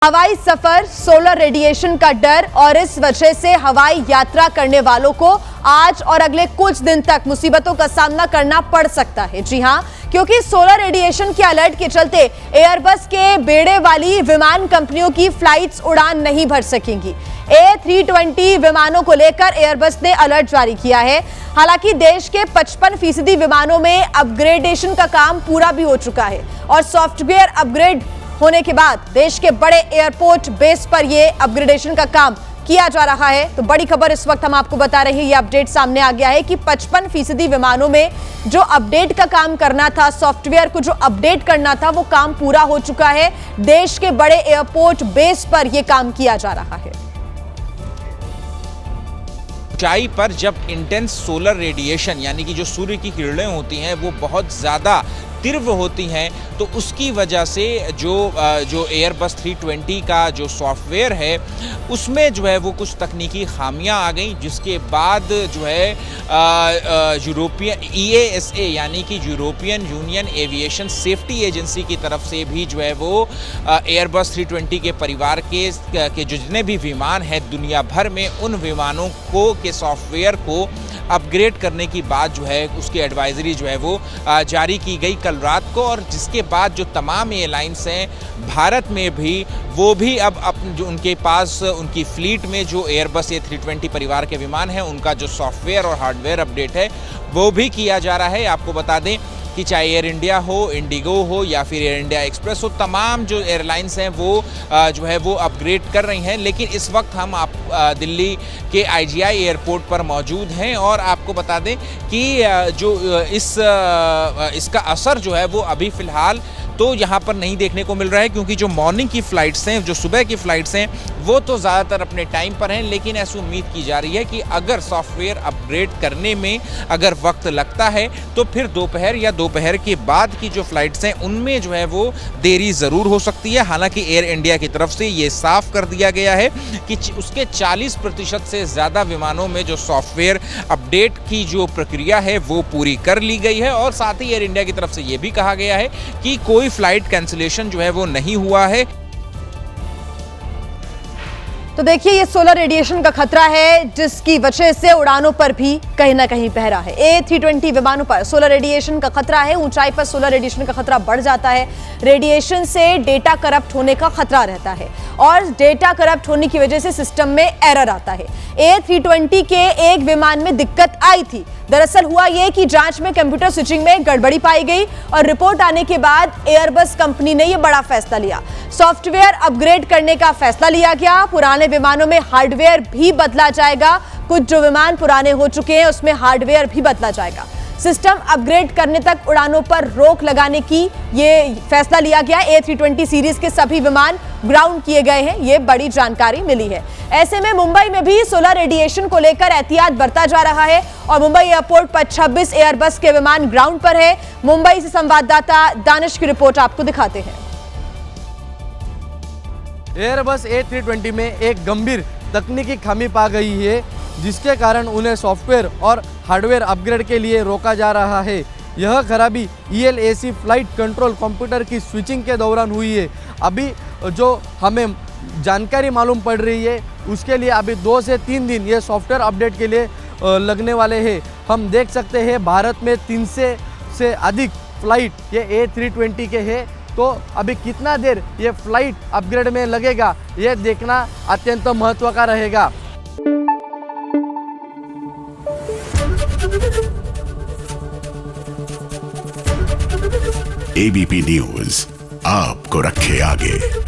हवाई सफर, solar radiation का डर और इस वजह से हवाई यात्रा करने वालों को आज और अगले कुछ दिन तक मुसीबतों का सामना करना पड़ सकता है। जी हां, क्योंकि सोलर रेडिएशन के अलर्ट के चलते एयरबस के बेड़े वाली विमान कंपनियों की फ्लाइट्स उड़ान नहीं भर सकेंगी। A320 विमानों को लेकर एयरबस ने अलर्ट जारी किया है। हालांकि देश के 55% विमानों में अपग्रेडेशन का काम पूरा भी हो चुका है और सॉफ्टवेयर अपग्रेड होने के बाद देश के बड़े एयरपोर्ट बेस पर यह अपग्रेडेशन का काम किया जा रहा है। तो बड़ी खबर इस वक्त हम आपको बता रहे हैं, यह अपडेट सामने आ गया है कि 55% विमानों में जो अपडेट का काम करना था, सॉफ्टवेयर को जो अपडेट करना था, वो काम पूरा हो चुका है। देश के बड़े एयरपोर्ट बेस पर यह काम किया जा रहा है। ऊंचाई पर जब इंटेंस सोलर रेडिएशन यानी कि जो सूर्य की किरणें होती हैं वो बहुत ज़्यादा तीव्र होती हैं, तो उसकी वजह से जो एयरबस 320 का जो सॉफ्टवेयर है उसमें जो है वो कुछ तकनीकी खामियां आ गई, जिसके बाद जो है यूरोपियन EASA यानी कि European union aviation safety agency की तरफ से भी जो है वो एयरबस 320 के परिवार के जितने भी विमान हैं दुनिया भर में, उन विमानों के सॉफ्टवेयर को अपग्रेड करने की बात जो है उसकी एडवाइजरी जो है वो जारी की गई कल रात को। और जिसके बाद जो तमाम एयरलाइंस हैं भारत में भी, वो भी अब जो उनके पास उनकी फ्लीट में जो एयरबस A320 परिवार के विमान हैं उनका जो सॉफ्टवेयर और हार्डवेयर अपडेट है वो भी किया जा रहा है। आपको बता दें कि चाहे एयर इंडिया हो, इंडिगो हो या फिर एयर इंडिया एक्सप्रेस हो, तमाम जो एयरलाइंस हैं वो जो है वो अपग्रेड कर रही हैं। लेकिन इस वक्त हम दिल्ली के IGI एयरपोर्ट पर मौजूद हैं और आपको बता दें कि जो इसका असर जो है वो अभी फ़िलहाल तो यहाँ पर नहीं देखने को मिल रहा है, क्योंकि जो मॉर्निंग की फ़्लाइट्स हैं, जो सुबह की फ़्लाइट्स हैं, वो तो ज़्यादातर अपने टाइम पर हैं। लेकिन ऐसी उम्मीद की जा रही है कि अगर सॉफ्टवेयर अपग्रेड करने में अगर वक्त लगता है तो फिर दोपहर या दोपहर के बाद की जो फ़्लाइट्स हैं उनमें जो है वो देरी ज़रूर हो सकती है। हालांकि एयर इंडिया की तरफ से ये साफ कर दिया गया है कि उसके 40% से ज़्यादा विमानों में जो सॉफ्टवेयर अपडेट की जो प्रक्रिया है वो पूरी कर ली गई है। और साथ ही एयर इंडिया की तरफ से ये भी कहा गया है कि कोई फ्लाइट कैंसिलेशन जो है वो नहीं हुआ है। तो देखिए, ये सोलर रेडिएशन का खतरा है जिसकी वजह से उड़ानों पर भी कहीं ना कहीं पहरा है। A320 विमानों पर सोलर रेडिएशन का खतरा है। ऊंचाई पर सोलर रेडिएशन का खतरा बढ़ जाता है। रेडिएशन से डेटा करप्ट होने का खतरा रहता है और डेटा करप्ट होने की वजह से सिस्टम में एरर आता है। A320 के एक विमान में दिक्कत आई थी। दरअसल हुआ यह कि जांच में कंप्यूटर स्विचिंग में गड़बड़ी पाई गई और रिपोर्ट आने के बाद एयरबस कंपनी ने यह बड़ा फैसला लिया। सॉफ्टवेयर अपग्रेड करने का फैसला लिया गया। पुराने विमानों में हार्डवेयर भी बदला जाएगा। कुछ जो विमान पुराने हो चुके हैं उसमें हार्डवेयर भी बदला जाएगा। सिस्टम अपग्रेड करने तक उड़ानों पर रोक लगाने की ये फैसला लिया गया। A320 सीरीज के सभी विमान ग्राउंड किए गए हैं, ये बड़ी जानकारी मिली है। ऐसे में मुंबई में भी सोलर रेडिएशन को लेकर एहतियात बरता जा रहा है और मुंबई एयरपोर्ट पर 26 एयरबस के विमान ग्राउंड पर है। मुंबई से संवाददाता दानिश की रिपोर्ट आपको दिखाते हैं। एयरबस A320 में एक गंभीर तकनीकी खामी पा गई है, जिसके कारण उन्हें सॉफ्टवेयर और हार्डवेयर अपग्रेड के लिए रोका जा रहा है। यह खराबी ELAC फ्लाइट कंट्रोल कंप्यूटर की स्विचिंग के दौरान हुई है। अभी जो हमें जानकारी मालूम पड़ रही है उसके लिए अभी 2 से 3 दिन ये सॉफ्टवेयर अपडेट के लिए लगने वाले हैं। हम देख सकते हैं भारत में 300 से अधिक फ्लाइट ये A320 के हैं। तो अभी कितना देर ये फ्लाइट अपग्रेड में लगेगा ये देखना अत्यंत महत्व का रहेगा। ABP न्यूज़ आपको रखे आगे।